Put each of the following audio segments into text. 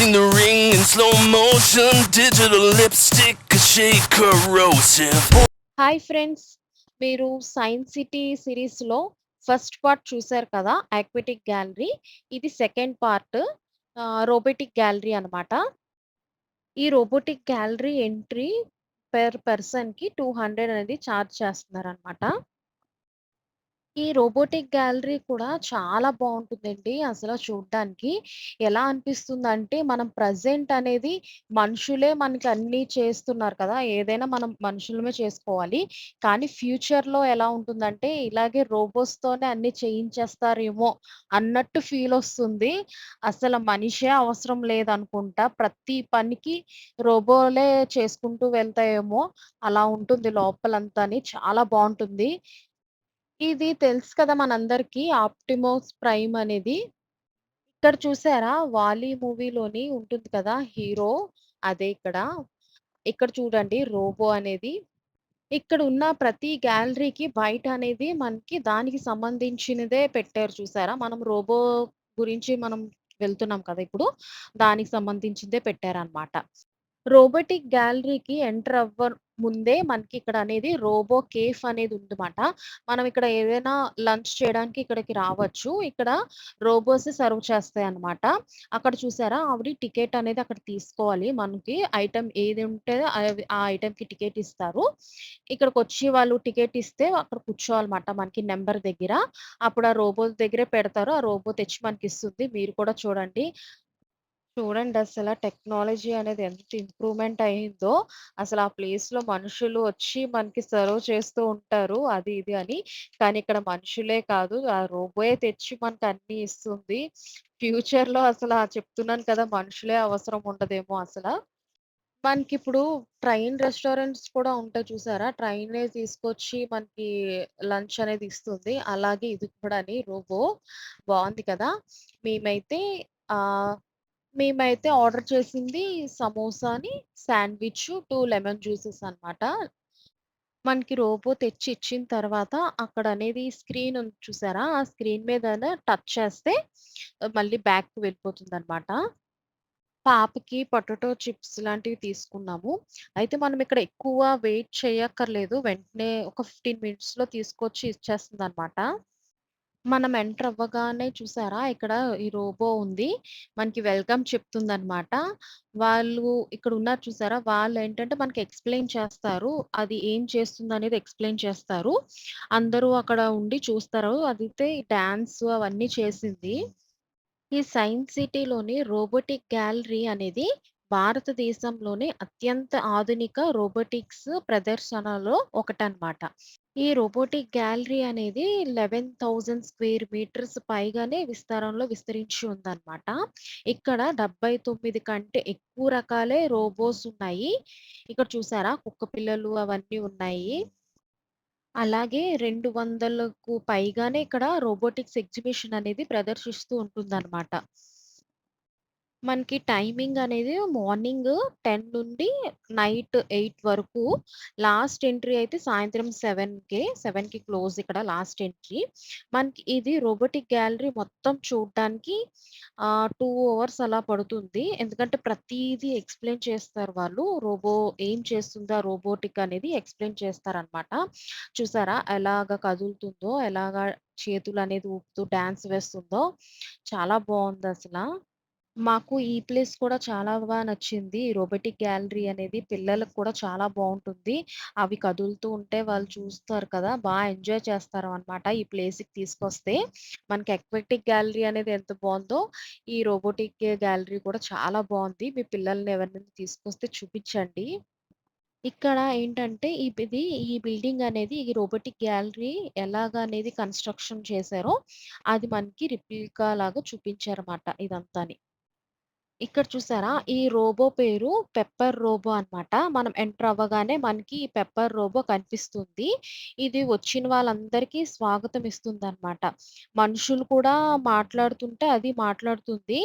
the ring in slow motion, digital lipstick, a shade corrosive. Hi friends. మీరు 'science city' సిరీస్‌లో first part చూసారు కదా! 'Aquatic gallery'. ఇది second part 'robotic gallery' అనమాట. ఈ 'robotic gallery' entry పర్సన్‌కి 200 అనేది చార్జ్ చేస్తున్నారనమాట. ఈ రోబోటిక్ గ్యాలరీ కూడా చాలా బావుంటుందండి అసల చూడ్డానికి. ఎలా అనిపిస్తుందంటే, మనం ప్రెజెంట్ అనేది మనుషులే మనకి అన్నీ చేస్తున్నారు కదా! ఏదైనా మనం మనుషులమే చేసుకోవాలి. కానీ ఫ్యూచర్‌లో ఎలా ఉంటుందంటే, ఇలాగే రోబోట్స్‌తోనే అన్నీ చేయించేస్తారేమో అన్నట్టు ఫీలొస్తుంది. అసల మనిషే అవసరం లేదనుకుంటా. ప్రతి పనికి రోబోలే చేసుకుంటూ వెళ్తాయేమో! అలా ఉంటుంది లోపలంతాని. చాలా బావుంటుంది. ఇది తెలుసు కదా మనందరికీ 'ఆప్టిమస్ ప్రైమ్' అనేది. ఇక్కడ చూసారా 'వాలి' మూవీలోని ఉంటుంది కదా హీరో అదే ఇక్కడ. ఇక్కడ చూడండి రోబో అనేది. ఇక్కడ ఉన్న ప్రతి గ్యాలరీకి బయట అనేది మనకి దానికి సంబంధించినదే పెట్టారు చూసారా? మనం రోబో గురించి మనం వెళ్తున్నాం కదా ఇప్పుడు. దానికి సంబంధించిందే పెట్టారనమాట. రోబోటిక్ గ్యాలరీకి ఎంటర్ ముందే మనకి ఇక్కడ అనేది రోబో కేఫ్ అనేది ఉందన్నమాట. మనం ఇక్కడ ఏదైనా లంచ్ చేయడానికి ఇక్కడికి రావచ్చు. ఇక్కడ రోబోస్ సర్వ్ చేస్తాయన్నమాట. అక్కడ చూసారా ఆవిడ టికెట్ అనేది అక్కడ తీసుకోవాలి. మనకి ఐటెమ్ ఏది ఉంటే ఆ ఐటెమ్‌కి టికెట్ ఇస్తారు. ఇక్కడికొచ్చి వాళ్ళు టికెట్ ఇస్తే అక్కడ కూర్చోవాలన్నమాట మనకి నంబర్ దగ్గర. అప్పుడు ఆ రోబో దగ్గరే పెడతారు. ఆ రోబో తెచ్చి మనకిస్తుంది. మీరు కూడా చూడండి. చూడండసల టెక్నాలజీ అనేది ఎంత ఇంప్రూవ్‌మెంట్ అయిందో. అసలు ఆ ప్లేస్‌లో మనుషులు వచ్చి మనకి సర్వ్ చేస్తూ ఉంటారు. అది ఇది అని. కానీ ఇక్కడ మనుషులే కాదు ఆ రోబోయే తెచ్చి మనకన్నీ ఇస్తుంది. ఫ్యూచర్‌లో చెప్తున్నాను కదా! మనుషులే అవసరం ఉండదేమో అసల. మనకిప్పుడు ట్రైన్ రెస్టారెంట్స్ కూడా ఉంటాయి చూసారా? ట్రైనే తీసుకొచ్చి మనకి లంచ్ అనేది ఇస్తుంది. అలాగే ఇది కూడాని రోబో. బావుంది కదా! మేమైతే ఆహ్ మేమైతే ఆర్డర్ చేసింది సమోసాని, శాండ్‌విచ్, 2 లెమన్ జ్యూసెస్ అన్నమాట. మనకి రోబో తెచ్చి ఇచ్చిన తర్వాత అక్కడనేది స్క్రీన్ ఉంది చూసారా? ఆ స్క్రీన్ మీదన టచ్ చేస్తే మళ్ళీ బ్యాక్‌కి వెళ్ళిపోతుందన్నమాట. పాపకి పొటాటో చిప్స్ లాంటివి తీసుకున్నాము. అయితే మనం ఇక్కడ ఎక్కువ వెయిట్ చేయక్కర్లేదు. వెంటనే ఒక 15 మినిట్స్‌లో తీసుకొచ్చి ఇచ్చేస్తుందన్నమాట. మనం ఎంటర్ అవ్వగానే చూసారా ఇక్కడ ఈ రోబో ఉంది. మనకి వెల్కమ్ చెప్తుందనమాట. వాళ్ళు ఇక్కడున్నారు చూసారా? వాళ్ళేంటంటే మనకి ఎక్స్‌ప్లెయిన్ చేస్తారు. అది ఏం చేస్తుందనేది ఎక్స్‌ప్లెయిన్ చేస్తారు. అందరూ అక్కడ ఉండి చూస్తారు. అదైతే డాన్స్ అవన్నీ చేసింది. ఈ సైన్స్ సిటీలోని రోబోటిక్ గ్యాలరీ అనేది భారతదేశంలోనే అత్యంత ఆధునిక రోబోటిక్స్ ప్రదర్శనలో ఒకటనమాట. ఈ రోబోటిక్ గ్యాలరీ అనేది 11,000 స్క్వేర్ మీటర్స్ పైగానే విస్తారంలో విస్తరించి ఉందన్నమాట. ఇక్కడ 79 కంటే ఎక్కువ రకాలే రోబోస్ ఉన్నాయి. ఇక్కడ చూసారా కుక్క పిల్లలు అవన్నీ ఉన్నాయి. అలాగే 200కు పైగానే ఇక్కడ రోబోటిక్స్ ఎగ్జిబిషన్ అనేది ప్రదర్శిస్తూ ఉంటుందన్నమాట. మనకి టైమింగ్ అనేది మార్నింగ్ 10 నుండి నైట్ 8 వరకు. లాస్ట్ ఎంట్రీ అయితే సాయంత్రం 7కి క్లోజ్ ఇక్కడ లాస్ట్ ఎంట్రీ. మనకి ఇది రోబోటిక్ గ్యాలరీ మొత్తం చూడటానికి 2 అవర్స్ అలా పడుతుంది. ఎందుకంటే ప్రతీదీ ఎక్స్‌ప్లెయిన్ చేస్తారు వాళ్ళు. రోబో ఏం చేస్తుందో ఆ రోబోటిక్ అనేది ఎక్స్‌ప్లెయిన్ చేస్తారనమాట. చూసారా ఎలాగా కదులుతుందో, ఎలాగా చేతులనేది ఊపుతూ డాన్స్ వేస్తుందో చాలా బావుందసల. మాకు ఈ ప్లేస్ కూడా చాలా నచ్చింది. ఈ రోబోటిక్ గ్యాలరీ అనేది పిల్లలకి కూడా చాలా బావుంటుంది. అవి కదులుతూ ఉంటే వాళ్ళు చూస్తారు కదా! ఎంజాయ్ చేస్తారనమాట ఈ ప్లేస్‌కి తీసుకొస్తే. మనకి అక్వాటిక్ గ్యాలరీ అనేది ఎంత బావుందో, ఈ రోబోటిక్ గ్యాలరీ కూడా చాలా బావుంది. మీ పిల్లల్ని ఎవరినైనా తీసుకొస్తే చూపిచ్చండి. ఇక్కడ ఏంటంటే ఈ బిల్డింగ్ అనేది ఈ రోబోటిక్ గ్యాలరీ ఎలాగా అనేది కన్‌స్ట్రక్షన్ చేశారో, అది మనకి రిప్లికా లాగా చూపించారన్నమాట ఇదంతాని. ఇక్కడ చూసారా? ఈ రోబో పేరు పెప్పర్ రోబో అన్నమాట. మనం ఎంటర్ అవ్వగానే మనకి ఈ పెప్పర్ రోబో కనిపిస్తుంది. ఇది వచ్చిన వాళ్ళందరికీ స్వాగతం ఇస్తుందన్నమాట. మనుషులు కూడా మాట్లాడుతుంటే అది మాట్లాడుతుంది.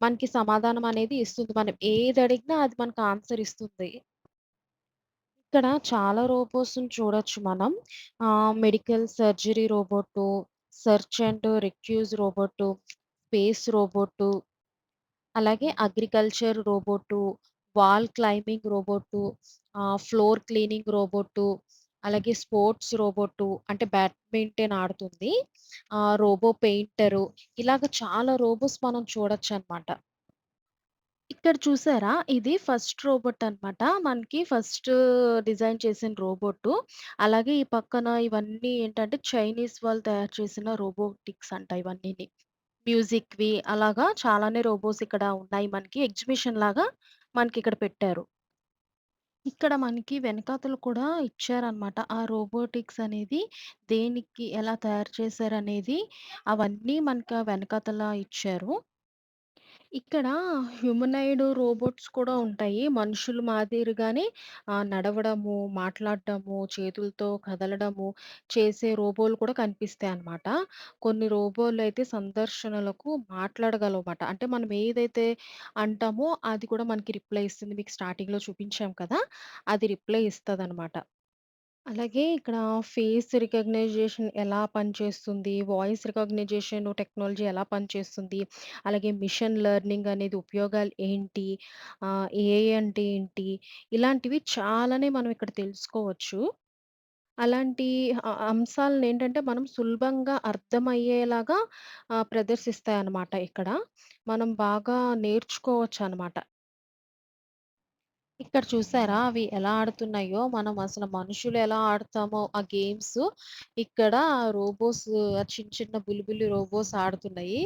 మనకి సమాధానం అనేది ఇస్తుంది. మనం ఏది అడిగినా అది మనకు ఆన్సర్ ఇస్తుంది. ఇక్కడ చాలా రోబోస్‌ని చూడొచ్చు మనం. Medical surgery robot, search and rescues robot, space robot అలాగే agriculture robot, wall climbing robot, floor cleaning robot, అలాగే స్పోర్ట్స్ రోబోటు అంటే బ్యాడ్మింటన్ ఆడుతుంది. రోబో పెయింటరు ఇలాగ చాలా రోబోస్ మనం చూడొచ్చనమాట. ఇక్కడ చూసారా? ఇది ఫస్ట్ రోబోట్ అనమాట. మనకి ఫస్ట్ డిజైన్ చేసిన రోబోటు. అలాగే ఈ పక్కన ఇవన్నీ ఏంటంటే చైనీస్ వాళ్ళు తయారు చేసిన రోబోటిక్స్ అంట ఇవన్నీని. మ్యూజిక్‌వి అలాగా చాలానే రోబోస్ ఇక్కడ ఉన్నాయి మనకి. ఎగ్జిబిషన్ లాగా మనకిక్కడ పెట్టారు. ఇక్కడ మనకి వెనకాతల కూడా ఇచ్చారనమాట. ఆ రోబోటిక్స్ అనేది దేనికి ఎలా తయారు చేశారనేది అవన్నీ మనకు వెనకాతల ఇచ్చారు. ఇక్కడ హ్యూమనాయిడ్ రోబోట్స్ కూడా ఉంటాయి. మనుషులు మాదిరిగానే నడవడము, మాట్లాడడము, చేతులతో కదలడము చేసే రోబోలు కూడా కనిపిస్తాయన్నమాట. కొన్ని రోబోలైతే సందర్శనలకు మాట్లాడగలవమాట. అంటే మనం ఏదైతే అంటామో అది కూడా మనకి రిప్లై ఇస్తుంది. మీకు స్టార్టింగ్‌లో చూపించాం కదా! అది రిప్లై ఇస్తదనమాట. అలాగే ఇక్కడ ఫేస్ రికగ్నైజేషన్ ఎలా పనిచేస్తుంది? వాయిస్ రికగ్నిషన్ టెక్నాలజీ ఎలా పనిచేస్తుంది? అలాగే మిషన్ లెర్నింగ్ అనేది ఉపయోగాలు ఏంటి? ఏఐ అంటే ఏంటి? ఇలాంటివి చాలానే మనం ఇక్కడ తెలుసుకోవచ్చు. అలాంటి అంశాలనేంటంటే మనం సులభంగా అర్థమయ్యేలాగా ప్రదర్శిస్తాయన్నమాట ఇక్కడ. మనం బాగా నేర్చుకోవచ్చనమాట. ఇక్కడ చూసారా? అవి ఎలా ఆడుతున్నాయో, మనం అసలు మనుషులు ఎలా ఆడతామో ఆ గేమ్స్, ఇక్కడ రోబోస్ చిన్న చిన్న బుల్లి రోబోస్ ఆడుతున్నాయి.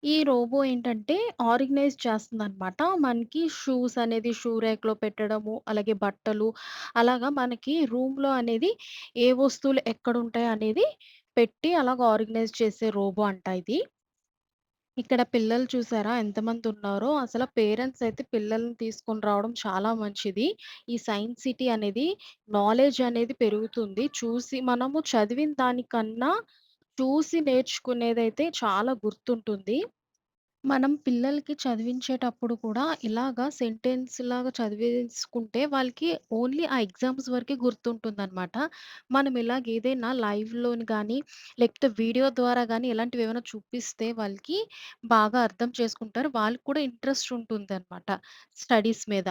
ఈ రోబో ఏంటంటే ఆర్గనైజ్ చేస్తుందనమాట. మనకి షూస్ అనేది షూ రేక్‌లో పెట్టడము, అలాగే బట్టలు అలాగా మనకి రూమ్‌లో అనేది ఏ వస్తువులు ఎక్కడుంటాయి అనేది పెట్టి అలాగా ఆర్గనైజ్ చేసే రోబో అంట ఇది. ఇక్కడ పిల్లలు చూసారా ఎంతమందున్నారో, అసల పేరెంట్స్ అయితే పిల్లల్ని తీసుకొని రావడం చాలా మంచిది. ఈ సైన్స్ సిటీ అనేది నాలెడ్జ్ అనేది పెరుగుతుంది. చూసి మనము చదివిన దానికన్నా చూసి నేర్చుకునేదైతే చాలా గుర్తుంటుంది. మనం పిల్లలకి చదివించేటప్పుడు కూడా ఇలాగా సెంటెన్స్‌లాగా చదివేసుకుంటే వాళ్ళకి ఓన్లీ ఆ ఎగ్జామ్స్ వరకే గుర్తుంటుందనమాట. మనం ఇలాగ ఏదైనా లైవ్‌లోని గానీ, లేకపోతే వీడియో ద్వారా గానీ ఇలాంటివేమైనా చూపిస్తే వాళ్ళకి బాగా అర్థం చేసుకుంటారు. వాళ్ళకి కూడా ఇంట్రెస్ట్ ఉంటుందనమాట స్టడీస్ మీద.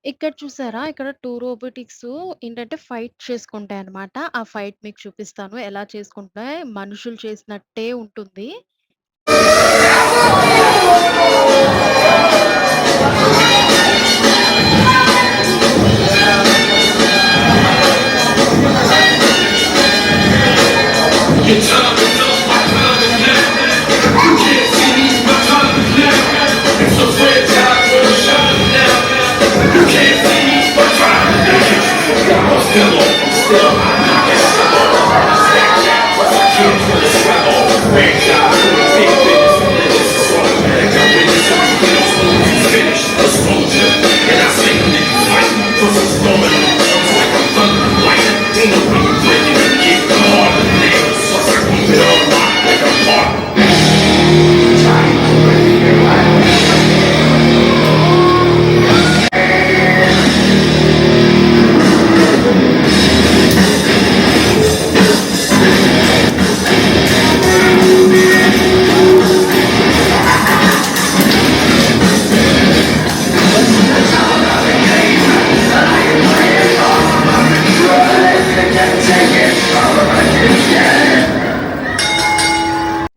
ఇక్కడ చూసారా? ఇక్కడ 2 రోబోటిక్సు ఏంటంటే ఫైట్ చేసుకుంటాయనమాట. ఆ ఫైట్ మీకు చూపిస్తాను. ఎలా చేసుకుంటాయి మనుషులు చేసినట్టే ఉంటుంది.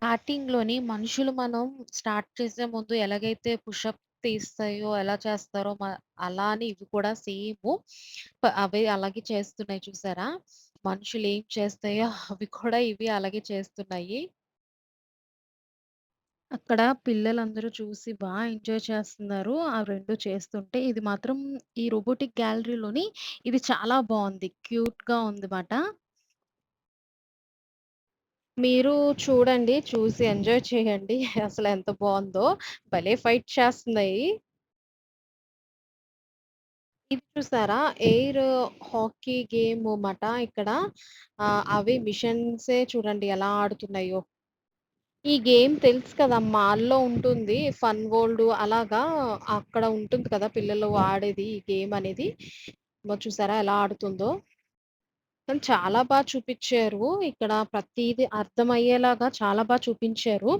స్టార్టింగ్‌లోని మనుషులు మనం స్టార్ట్ చేసే ముందు ఎలాగైతే పుషప్ తీస్తాయో, ఎలా చేస్తారో అలానే ఇవి కూడా సేము అవే అలాగే చేస్తున్నాయి చూసారా? మనుషులు ఏం చేస్తాయో అవి కూడా ఇవి అలాగే చేస్తున్నాయి. అక్కడ పిల్లలందరూ చూసి ఎంజాయ్ చేస్తున్నారు. ఆ 2 చేస్తుంటే. ఇది మాత్రం ఈ రోబోటిక్ గ్యాలరీలోని ఇది చాలా బావుంది. క్యూట్‌గా ఉంది మాట. మీరు చూడండి. చూసి ఎంజాయ్ చేయండి. అసలెంత బావుందో. భలే ఫైట్ చేస్తున్నాయి. ఇది చూసారా? ఎయిర్ హాకీ గేమ్ మాట ఇక్కడ. అవి మిషన్సే చూడండి ఎలా ఆడుతున్నాయో. ఈ గేమ్ తెలుసు కదా! మాల్‌లో ఉంటుంది. ఫన్ వరల్డ్ అలాగా అక్కడ ఉంటుంది కదా! పిల్లలు ఆడేది ఈ గేమ్ అనేది. చూసారా ఎలా ఆడుతుందో? కానీ చాలా చూపిచ్చారు. ఇక్కడ ప్రతీది అర్థమయ్యేలాగా చాలా చూపించారు.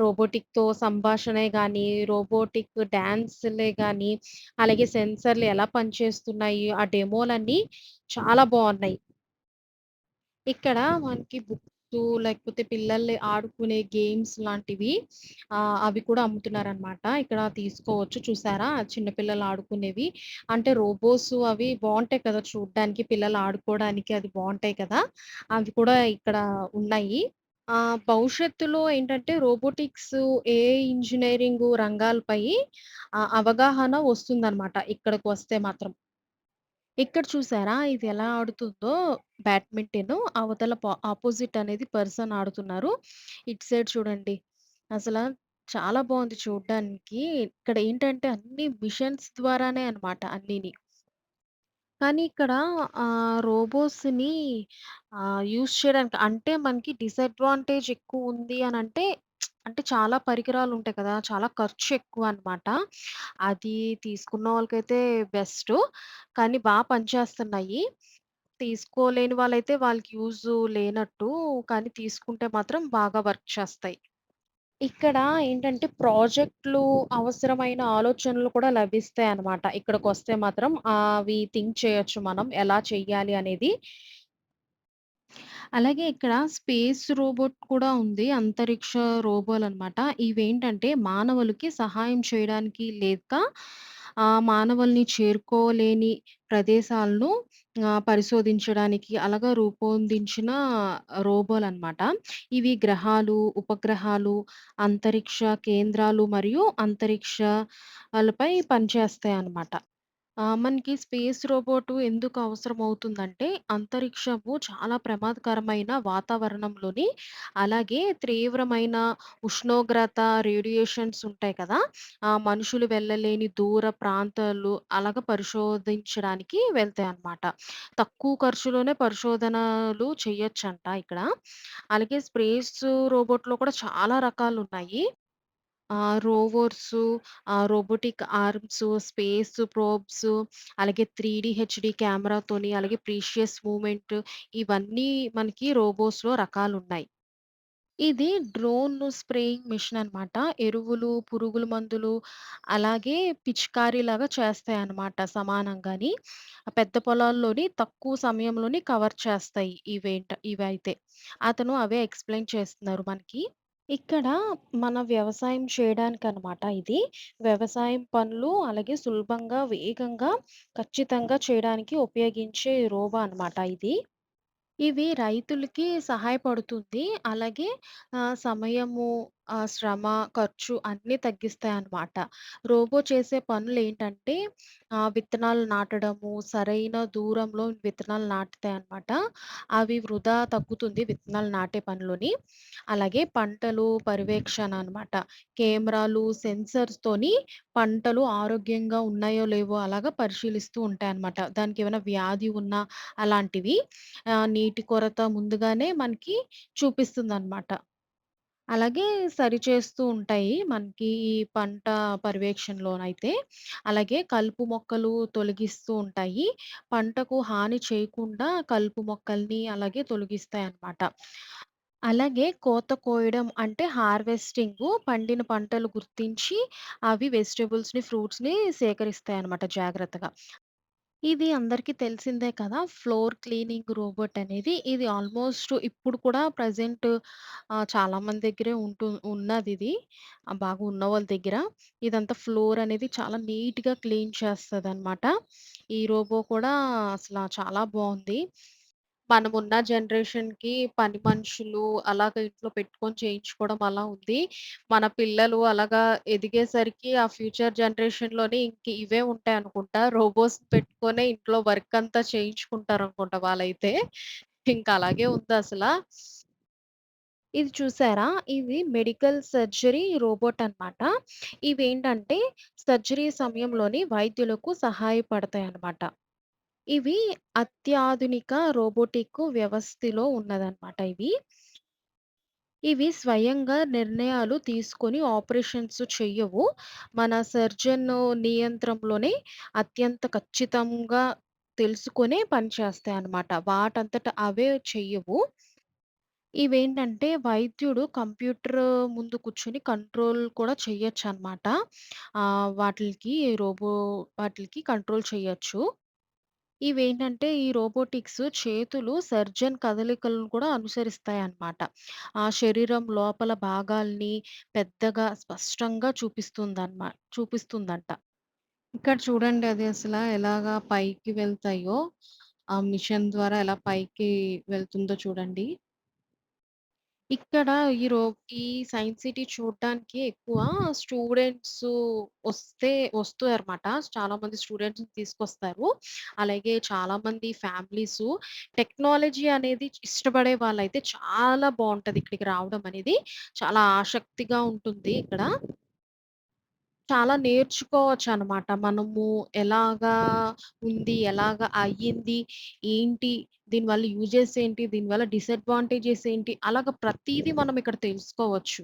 రోబోటిక్‌తో సంభాషణే గానీ, రోబోటిక్ డాన్సులే గానీ, అలాగే సెన్సర్‌లు ఎలా పనిచేస్తున్నాయి, ఆ డెమోలన్నీ చాలా బావున్నాయి. ఇక్కడ మనకి బుక్సు లేకపోతే పిల్లలు ఆడుకునే గేమ్స్ లాంటివి అవి కూడా అమ్ముతున్నారనమాట. ఇక్కడ తీసుకోవచ్చు చూసారా? చిన్న పిల్లలు ఆడుకునేవి. అంటే రోబోస్ అవి బావుంటాయి కదా! చూడ్డానికి పిల్లలు ఆడుకోవడానికి అది బావుంటాయి కదా! అవి కూడా ఇక్కడ ఉన్నాయి. భవిష్యత్తులో ఏంటంటే రోబోటిక్స్, ఏఐ ఇంజినీరింగు రంగాలపై అవగాహన వస్తుందనమాట ఇక్కడికి వస్తే మాత్రం. ఇక్కడ చూసారా? ఇది ఎలా ఆడుతుందో బ్యాడ్మింటను. అవతల అపోజిట్ అనేది పర్సన్ ఆడుతున్నారు. ఇటు సైడ్ చూడండి. అసల చాలా బావుంది చూడ్డానికి. ఇక్కడ ఏంటంటే అన్నీ మిషన్స్ ద్వారానే అన్నమాట అన్నీని. కానీ ఇక్కడ రోబోస్‌ని యూజ్ చేయడానికి అంటే మనకి డిసడ్వాంటేజ్ ఎక్కువుంది అనంటే అంటే చాలా పరికరాలుంటాయి కదా! చాలా ఖర్చు ఎక్కువనమాట. అది తీసుకున్న వాళ్ళకైతే బెస్టు. కానీ పనిచేస్తున్నాయి. తీసుకోలేని వాళ్ళైతే వాళ్ళకి యూజు లేనట్టు. కానీ తీసుకుంటే మాత్రం బాగా వర్క్ చేస్తాయి. ఇక్కడ ఏంటంటే ప్రాజెక్ట్‌లు అవసరమైన ఆలోచనలు కూడా లభిస్తాయన్నమాట. ఇక్కడికొస్తే మాత్రం అవి థింక్ చేయొచ్చు మనం ఎలా చెయ్యాలి అనేది. అలాగే ఇక్కడ స్పేస్ రోబోట్ కూడా ఉంది. అంతరిక్ష రోబోలనమాట. ఇవేంటంటే మానవులకి సహాయం చేయడానికి లేక మానవుల్ని చేరుకోలేని ప్రదేశాలను పరిశోధించడానికి అలాగా రూపొందించిన రోబోలనమాట. ఇవి గ్రహాలు, ఉపగ్రహాలు, అంతరిక్ష కేంద్రాలు మరియు అంతరిక్షాలపై పనిచేస్తాయన్నమాట. మనకి స్పేస్ రోబోటు ఎందుకు అవసరమవుతుందంటే, అంతరిక్షము చాలా ప్రమాదకరమైన వాతావరణంలోని, అలాగే తీవ్రమైన ఉష్ణోగ్రత, రేడియేషన్స్ ఉంటాయి కదా! మనుషులు వెళ్ళలేని దూర ప్రాంతాలు అలాగా పరిశోధించడానికి వెళ్తాయన్నమాట. తక్కువ ఖర్చులోనే పరిశోధనలు చేయొచ్చంట ఇక్కడ. అలాగే స్పేస్ రోబోట్‌లో కూడా చాలా రకాలున్నాయి. రోవర్సు, రోబోటిక్ ఆర్మ్సు, స్పేస్ ప్రోబ్స్, అలాగే 3 హెచ్‌డి కెమెరాతోని, అలాగే ప్రీషియస్ మూవ్‌మెంట్ ఇవన్నీ మనకి రోబోస్‌లో రకాలున్నాయి. ఇది డ్రోన్ స్ప్రేయింగ్ మిషన్ అనమాట. ఎరువులు, పురుగుల మందులు అలాగే పిచికారీలాగా చేస్తాయన్నమాట సమానంగాని. పెద్ద పొలాల్లోని తక్కువ సమయంలోని కవర్ చేస్తాయి ఇవైతే. అతను అవే ఎక్స్‌ప్లెయిన్ చేస్తున్నారు మనకి. ఇక్కడ మన వ్యవసాయం చేయడానికనమాట ఇది. వ్యవసాయం పనులు అలాగే సులభంగా, వేగంగా, ఖచ్చితంగా చేయడానికి ఉపయోగించే రోబో అనమాట ఇది. ఇవి రైతులకి సహాయపడుతుంది. అలాగే సమయము, శ్రమ, ఖర్చు అన్నీ తగ్గిస్తాయన్నమాట. రోబో చేసే పనులేంటంటే విత్తనాలు నాటడము, సరైన దూరంలో విత్తనాలు నాటుతాయన్నమాట. అవి వృధా తగ్గుతుంది విత్తనాలు నాటే పనిలోని. అలాగే పంటలు పర్యవేక్షణ అనమాట. కెమెరాలు, సెన్సార్స్‌తోని పంటలు ఆరోగ్యంగా ఉన్నాయో లేవో అలాగా పరిశీలిస్తూ ఉంటాయన్నమాట. దానికేమైనా వ్యాధి ఉన్నా అలాంటివి. నీటి కొరత ముందుగానే మనకి చూపిస్తుందనమాట. అలాగే సరిచేస్తూ ఉంటాయి మనకి ఈ పంట పర్యవేక్షణలోనైతే. అలాగే కలుపు మొక్కలు తొలగిస్తూ ఉంటాయి. పంటకు హాని చేయకుండా కలుపు మొక్కల్ని అలాగే తొలగిస్తాయన్నమాట. అలాగే కోత కోయడం అంటే హార్వెస్టింగు పండిన పంటలు గుర్తించి అవి వెజిటబుల్స్‌ని, ఫ్రూట్స్‌ని సేకరిస్తాయన్నమాట జాగ్రత్తగా. ఇది అందరికీ తెలిసిందే కదా! ఫ్లోర్ క్లీనింగ్ రోబోట్ అనేది. ఇది ఆల్‌మోస్ట్ ఇప్పుడు కూడా ప్రెజెంట్ చాలా మంది దగ్గరే ఉన్నదిది. బాగా ఉన్నవాళ్ళ దగ్గర. ఇదంతా ఫ్లోర్ అనేది చాలా నీట్‌గా క్లీన్ చేస్తదనమాట. ఈ రోబో కూడా అసల చాలా బావుంది. మనమున్న జనరేషన్‌కి పని మనుషులు అలాగా ఇంట్లో పెట్టుకొని చేయించుకోవడం అలా ఉంది. మన పిల్లలు అలాగా ఎదిగేసరికి ఆ ఫ్యూచర్ జనరేషన్‌లోని ఇంక ఇవే ఉంటాయనుకుంటా. రోబోస్ పెట్టుకొనే ఇంట్లో వర్క్ అంతా చేయించుకుంటారనుకుంటా వాళ్ళైతే. ఇంక అలాగే ఉందసల. ఇది చూసారా? ఇది మెడికల్ సర్జరీ రోబోట్ అన్నమాట. ఇవేంటంటే సర్జరీ సమయంలోని వైద్యులకు సహాయపడతాయన్నమాట. ఇవి అత్యాధునిక రోబోటిక్ వ్యవస్థలో ఉన్నదన్నమాట ఇవి. ఇవి స్వయంగా నిర్ణయాలు తీసుకొని ఆపరేషన్స్ చెయ్యవు. మన సర్జన్ నియంత్రణలోనే అత్యంత ఖచ్చితంగా తెలుసుకొనే పని చేస్తాయన్నమాట. వాటంతట అవే చెయ్యవు. ఇవేంటంటే వైద్యుడు కంప్యూటర్ ముందు కూర్చొని కంట్రోల్ కూడా చెయ్యొచ్చనమాట. వాటిలికి వాటిలికి కంట్రోల్ చేయొచ్చు. ఇవేంటంటే ఈ రోబోటిక్స్ చేతులు సర్జన్ కదలికలను కూడా అనుసరిస్తాయన్నమాట. శరీరం లోపల భాగాల్ని పెద్దగా స్పష్టంగా చూపిస్తుందంట. ఇక్కడ చూడండి అది ఎలాగా పైకి వెళ్తాయో, ఆ మిషన్ ద్వారా ఎలా పైకి వెళ్తుందో చూడండి. ఇక్కడ ఈ సైన్స్ సిటీ చూడటానికి ఎక్కువ స్టూడెంట్స్ వస్తే వస్తారన్నమాట. చాలామంది స్టూడెంట్స్‌ని తీసుకొస్తారు. అలాగే చాలామంది ఫ్యామిలీసు టెక్నాలజీ అనేది ఇష్టపడే వాళ్ళైతే చాలా బావుంటది ఇక్కడికి రావడం అనేది. చాలా ఆసక్తిగా ఉంటుంది ఇక్కడ. చాలా నేర్చుకోవచ్చనమాట. మనము ఎలాగా ఎలాగా అయ్యింది, ఏంటి, దీనివల్ల యూజెస్ ఏంటి, దీనివల్ల డిసడ్వాంటేజెస్ ఏంటి, అలాగా ప్రతీదీ మనం ఇక్కడ తెలుసుకోవచ్చు.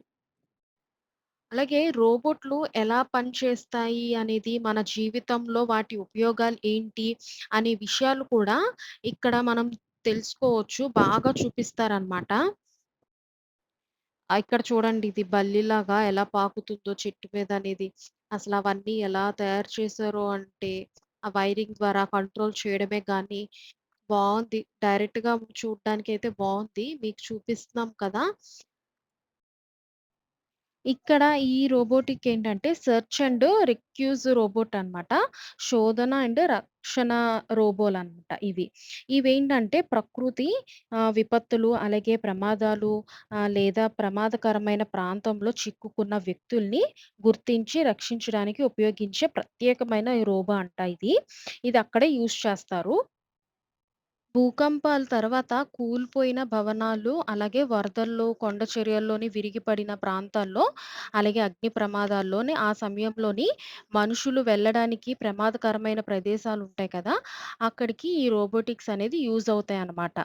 అలాగే రోబోట్‌లు ఎలా పనిచేస్తాయి అనేది, మన జీవితంలో వాటి ఉపయోగాలు ఏంటి, అనే విషయాలు కూడా ఇక్కడ మనం తెలుసుకోవచ్చు. బాగా చూపిస్తారనమాట. ఇక్కడ చూడండి ఇది బల్లిలాగా ఎలా పాకుతుందో చెట్టు మీద అనేది. అసలవన్నీ ఎలా తయారు చేశారో అంటే, ఆ వైరింగ్ ద్వారా కంట్రోల్ చేయడమే గానీ, బావుంది. డైరెక్ట్‌గా చూడ్డానికైతే బావుంది. మీకు చూపిస్తున్నాం కదా! ఇక్కడ ఈ రోబోటిక్ ఏంటంటే సెర్చ్ అండ్ రిక్యూజ్ రోబోట్ అన్నమాట. శోధన అండ్ రక్షణ రోబోలన్నమాట ఇవి. ఇవేంటంటే ప్రకృతి విపత్తులు, అలాగే ప్రమాదాలు లేదా ప్రమాదకరమైన ప్రాంతంలో చిక్కుకున్న వ్యక్తుల్ని గుర్తించి రక్షించడానికి ఉపయోగించే ప్రత్యేకమైన రోబో అంట ఇది. ఇది అక్కడే యూజ్ చేస్తారు. భూకంపాల తర్వాత కూలిపోయిన భవనాలు, అలాగే వరదల్లో, కొండ చర్యల్లోని విరిగిపడిన ప్రాంతాల్లో, అలాగే అగ్ని ప్రమాదాల్లోని ఆ సమయంలోని మనుషులు వెళ్ళడానికి ప్రమాదకరమైన ప్రదేశాలుంటాయి కదా! అక్కడికి ఈ రోబోటిక్స్ అనేది యూజ్ అవుతాయన్నమాట.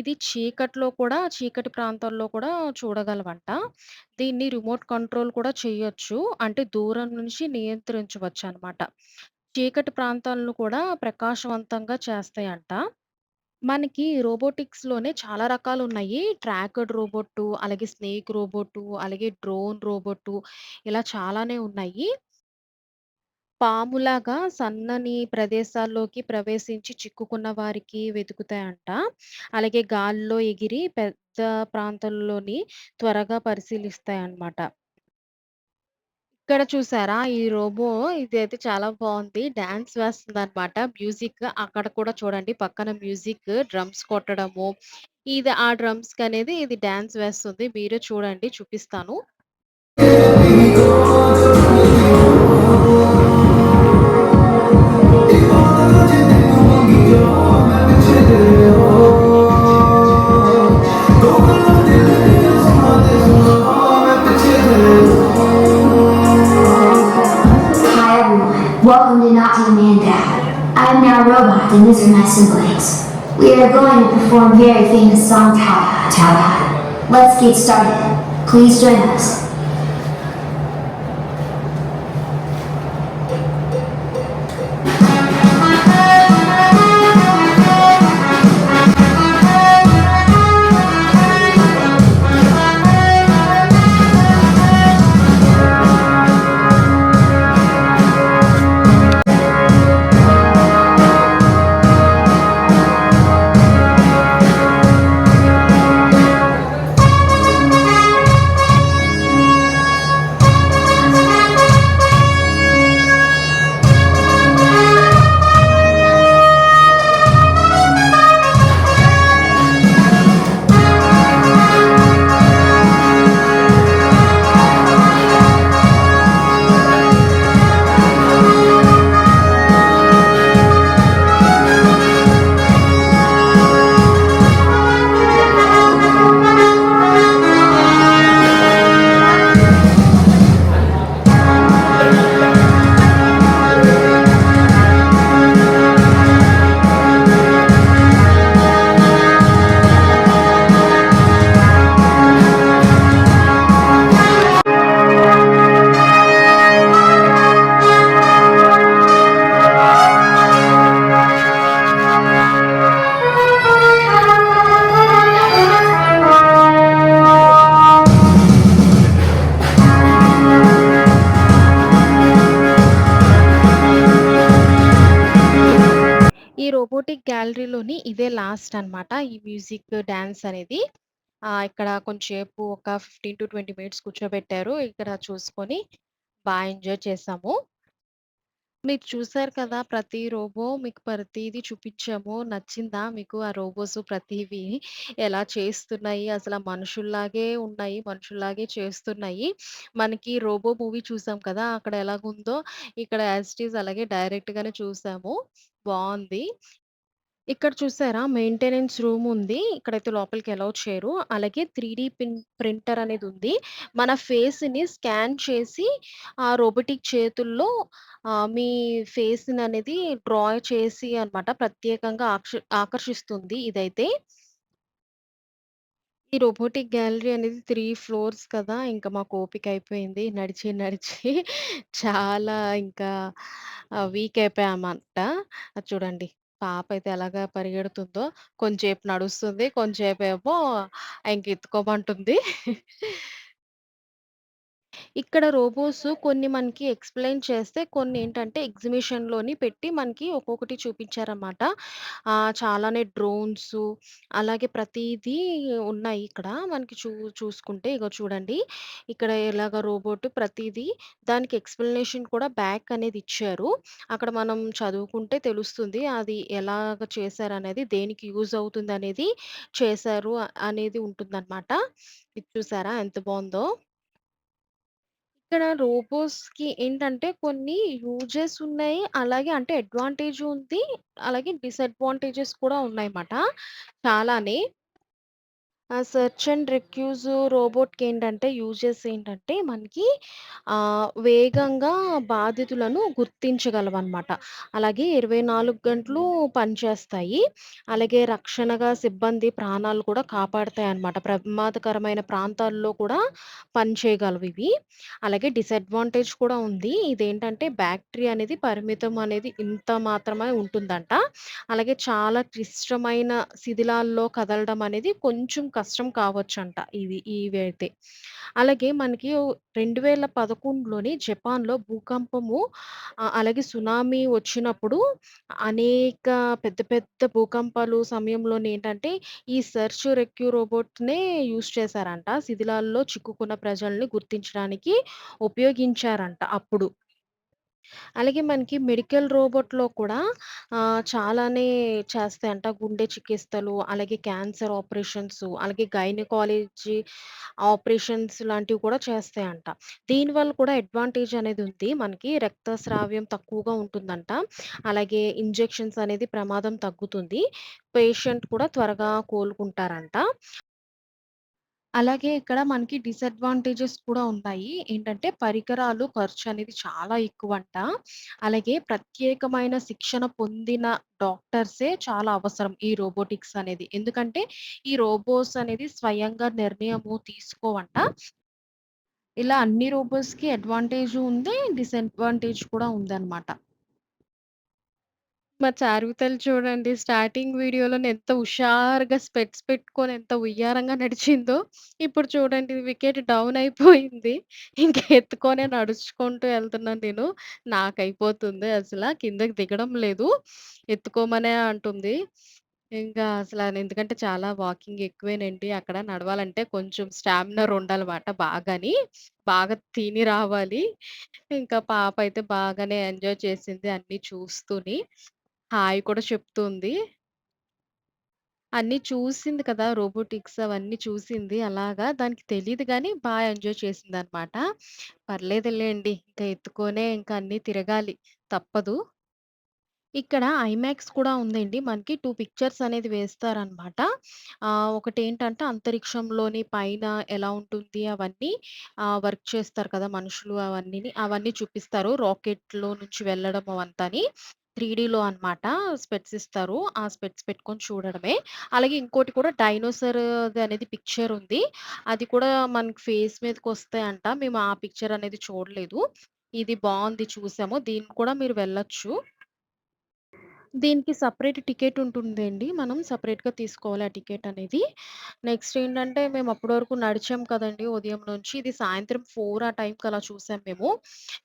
ఇది చీకటి ప్రాంతాల్లో కూడా చూడగలవంట. దీన్ని రిమోట్ కంట్రోల్ కూడా చేయొచ్చు. అంటే దూరం నుంచి నియంత్రించవచ్చనమాట. చీకటి ప్రాంతాలను కూడా ప్రకాశవంతంగా చేస్తాయంట. మనకి రోబోటిక్స్‌లోనే చాలా రకాలున్నాయి. ట్రాక్డ్ రోబోటు, అలాగే స్నేక్ రోబోటు, అలాగే డ్రోన్ రోబోటు ఇలా చాలానే ఉన్నాయి. పాములాగా సన్నని ప్రదేశాల్లోకి ప్రవేశించి చిక్కుకున్న వారికి వెతుకుతాయంట. అలాగే గాలిలో ఎగిరి పెద్ద ప్రాంతాల్లోని త్వరగా పరిశీలిస్తాయన్నమాట. ఇక్కడ చూసారా? ఈ రోబో ఇదైతే చాలా బావుంది. డాన్స్ వేస్తుందనమాట. మ్యూజిక్ అక్కడ కూడా చూడండి పక్కన మ్యూజిక్ డ్రమ్స్ కొట్టడము. ఆ డ్రమ్స్‌కనేది ఇది డాన్స్ వేస్తుంది. మీరే చూడండి చూపిస్తాను. Hi everyone, welcome to Naughty Amanda. I'm now Robot and these are my siblings. We are going to perform very famous song Tauha Tauha. Let's get started. Please join us. ఈ robotic గ్యాలరీలోని ఇదే last అనమాట. ఈ music, dance అనేది. ఇక్కడ కొంచెంసేపు ఒక 15-20 minutes కూర్చోబెట్టారు. ఇక్కడ చూసుకొని ఎంజాయ్ చేశాము. మీరు చూసారు కదా! ప్రతి రోబో మీకు ప్రతీది చూపిచ్చాము. నచ్చిందా మీకు ఆ రోబోస్ ప్రతీవి ఎలా చేస్తున్నాయి? అసల మనుషుల్లాగే ఉన్నాయి. మనుషుల్లాగే చేస్తున్నాయి. మనకి 'రోబో' మూవీ చూసాం కదా! అక్కడ ఎలాగుందో ఇక్కడ యాజ్ ఇట్ ఈజ్ అలాగే డైరెక్ట్‌గానే చూసాము. బావుంది. ఇక్కడ చూసారా మెయింటెనెన్స్ రూమ్ ఉంది. ఇక్కడైతే లోపలికి అలౌ చేయరు. అలాగే 3 ప్రింటర్ అనేదుంది. మన ఫేస్‌ని స్కాన్ చేసి ఆ రోబోటిక్ చేతుల్లో మీ ఫేస్‌ననేది డ్రా చేసి అన్నమాట ప్రత్యేకంగా ఆకర్షిస్తుంది ఇదైతే. ఈ రోబోటిక్ గ్యాలరీ అనేది 3 ఫ్లోర్స్ కదా! ఇంక మాకు ఓపిక అయిపోయింది. నడిచి, నడిచి చాలా ఇంకా వీక్ అయిపోయామన్నమాట. అది చూడండి. పాప అయితే ఎలాగా పరిగెడుతుందో, కొంచేపు నడుస్తుంది, కొంచేపేమో ఇంక ఎత్తుకోమంటుంది. ఇక్కడ రోబోస్ కొన్ని మనకి ఎక్స్‌ప్లెయిన్ చేస్తే కొన్నేంటంటే ఎగ్జిబిషన్‌లోని పెట్టి మనకి ఒక్కొక్కటి చూపించారన్నమాట. చాలానే డ్రోన్సు అలాగే ప్రతీదీ ఉన్నాయి ఇక్కడ. మనకి చూసుకుంటే ఇగో చూడండి. ఇక్కడ ఎలాగ రోబోట్ ప్రతీదీ దానికి ఎక్స్‌ప్లనేషన్ కూడా బ్యాక్ అనేది ఇచ్చారు. అక్కడ మనం చదువుకుంటే తెలుస్తుంది. అది ఎలాగ చేశారనేది, దేనికి యూజ్ అవుతుందనేది చేశారు అనేది ఉంటుందన్నమాట. ఇది చూసారా ఎంత బావుందో? ఇక్కడ రోబోట్స్‌కి ఏంటంటే కొన్ని యూజెస్ ఉన్నాయి. అలాగే అంటే అడ్వాంటేజ్ ఉంది. అలాగే డిసడ్వాంటేజెస్ కూడా ఉన్నాయన్నమాట చాలానే. సెర్చ్ అండ్ రెక్యూజ్ రోబోట్‌కేంటంటే యూజెస్ ఏంటంటే మనకి వేగంగా బాధితులను గుర్తించగలవన్నమాట. అలాగే 24 గంటలు పనిచేస్తాయి. అలాగే రక్షణగా సిబ్బంది ప్రాణాలు కూడా కాపాడతాయన్నమాట. ప్రమాదకరమైన ప్రాంతాల్లో కూడా పనిచేయగలవివి. అలాగే డిసడ్వాంటేజ్ కూడా ఉంది. ఇదేంటంటే బ్యాటరీ అనేది పరిమితం అనేది ఇంత మాత్రమే ఉంటుందంట. అలాగే చాలా క్లిష్టమైన శిథిలాల్లో కదలడం అనేది కొంచెం కష్టం కావచ్చంట ఇవైతే. అలాగే మనకి 2011లోని జపాన్‌లో భూకంపము అలాగే సునామీ వచ్చినప్పుడు అనేక పెద్ద పెద్ద భూకంపాలు సమయంలోనేంటంటే ఈ సెర్చ్ రెస్క్యూ రోబోట్‌నే యూజ్ చేశారంట. శిథిలాల్లో చిక్కుకున్న ప్రజల్ని గుర్తించడానికి ఉపయోగించారంట అప్పుడు. అలాగే మనకి మెడికల్ రోబోట్‌లో కూడా చాలానే చేస్తాయంట. గుండె చికిత్సలు, అలాగే క్యాన్సర్ ఆపరేషన్స్, అలాగే గైనకాలజీ ఆపరేషన్స్ లాంటివి కూడా చేస్తాయంట. దీనివల్ల కూడా అడ్వాంటేజ్ అనేది ఉంది. మనకి రక్తస్రావ్యం తక్కువగా ఉంటుందంట. అలాగే ఇంజెక్షన్స్ అనేది ప్రమాదం తగ్గుతుంది. పేషెంట్ కూడా త్వరగా కోలుకుంటారంట. అలాగే ఇక్కడ మనకి డిసడ్వాంటేజెస్ కూడా ఉన్నాయి. ఏంటంటే పరికరాలు ఖర్చనేది చాలా ఎక్కువంట. అలాగే ప్రత్యేకమైన శిక్షణ పొందిన డాక్టర్సే చాలా అవసరం ఈ రోబోటిక్స్ అనేది. ఎందుకంటే ఈ రోబోస్ అనేది స్వయంగా నిర్ణయము తీసుకోవంట. ఇలా అన్ని రోబోస్‌కి అడ్వాంటేజు ఉంది. డిసడ్వాంటేజ్ కూడా ఉందన్నమాట. మా చారుతల్లి చూడండి స్టార్టింగ్ వీడియోలోనే ఎంత హుషారుగా స్పెట్స్ పెట్టుకొని ఎంత ఉయ్యారంగా నడిచిందో, ఇప్పుడు చూడండి వికెట్ డౌన్ అయిపోయింది. ఇంక ఎత్తుకొనే నడుచుకుంటూ ఎళ్తున్నాను నేను. నాకైపోతుంది అసల కిందకి దిగడం లేదు. ఎత్తుకోమనే అంటుంది. ఇంకా ఎందుకంటే చాలా వాకింగ్ ఎక్కువేనండి అక్కడ నడవాలంటే కొంచెం స్టామినర్ ఉండాలమాట బాగాని. బాగా తిని రావాలి. ఇంకా పాప అయితే బాగానే ఎంజాయ్ చేసింది అన్నీ చూస్తూని. హాయ్ కూడా చెప్తుంది. అన్నీ చూసింది కదా! రోబోటిక్స్ అవన్నీ చూసింది. అలాగా దానికి తెలీదు గానీ ఎంజాయ్ చేసిందనమాట. పర్లేదులెండి. ఇంక ఎత్తుకొనే ఇంక అన్నీ తిరగాలి. తప్పదు. ఇక్కడ ఐమాక్స్ కూడా ఉందండి. మనకి 2 పిక్చర్స్ అనేది వేస్తారనమాట. ఒకటేంటంటే అంతరిక్షంలోని పైన ఎలా ఉంటుంది అవన్నీ వర్క్ చేస్తారు కదా! మనుషులు అవన్నీ చూపిస్తారు. రాకెట్‌లో నుంచి వెళ్ళడం అవంతాని. 3డీలో అనమాట. స్పెట్స్ ఇస్తారు. ఆ స్పెట్స్ పెట్టుకొని చూడడమే. అలాగే ఇంకోటి కూడా డైనోసార్‌ది అనేది పిక్చర్ ఉంది. అది కూడా మనకి ఫేస్ మీదకొస్తాయంట. మేము ఆ పిక్చర్ అనేది చూడలేదు. ఇది బావుంది చూసాము. దీనికి కూడా మీరు వెళ్ళొచ్చు. దీనికి సెపరేట్ టికెట్ ఉంటుందండి. మనం సెపరేట్‌గా తీసుకోవాలి ఆ టికెట్ అనేది. నెక్స్ట్ ఏంటంటే మేము అప్పటి వరకు నడిచాం కదండీ ఉదయం నుంచి. ఇది సాయంత్రం 4 ఆ టైంకి అలా చూసాం మేము.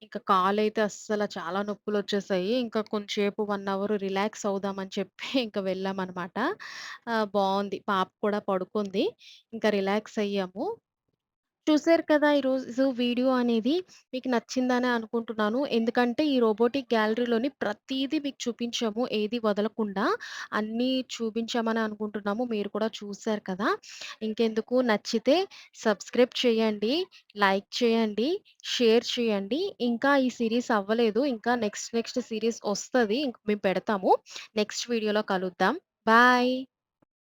ఇంకా కాలైతే అస్సల చాలా నొప్పులొచ్చేసాయి. ఇంకా కొంచేపు 1 అవర్ రిలాక్స్ అవుదామని చెప్పి ఇంక వెళ్ళామనమాట. బావుంది. పాప కూడా పడుకుంది. ఇంకా రిలాక్స్ అయ్యాము. చూసారు కదా! ఈరోజు వీడియో అనేది మీకు నచ్చిందనే అనుకుంటున్నాను. ఎందుకంటే ఈ రోబోటిక్ గ్యాలరీలోని ప్రతీదీ మీకు చూపించాము. ఏది వదలకుండా అన్నీ చూపించామని అనుకుంటున్నాము. మీరు కూడా చూసారు కదా! ఇంకెందుకు నచ్చితే సబ్స్క్రైబ్ చేయండి, లైక్ చేయండి, షేర్ చేయండి. ఇంకా ఈ సీరీస్ అవ్వలేదు. ఇంకా నెక్స్ట్ సీరీస్ ఒస్తది. ఇంక మేము పెడతాము. నెక్స్ట్ వీడియోలో కలుద్దాం. బాయ్.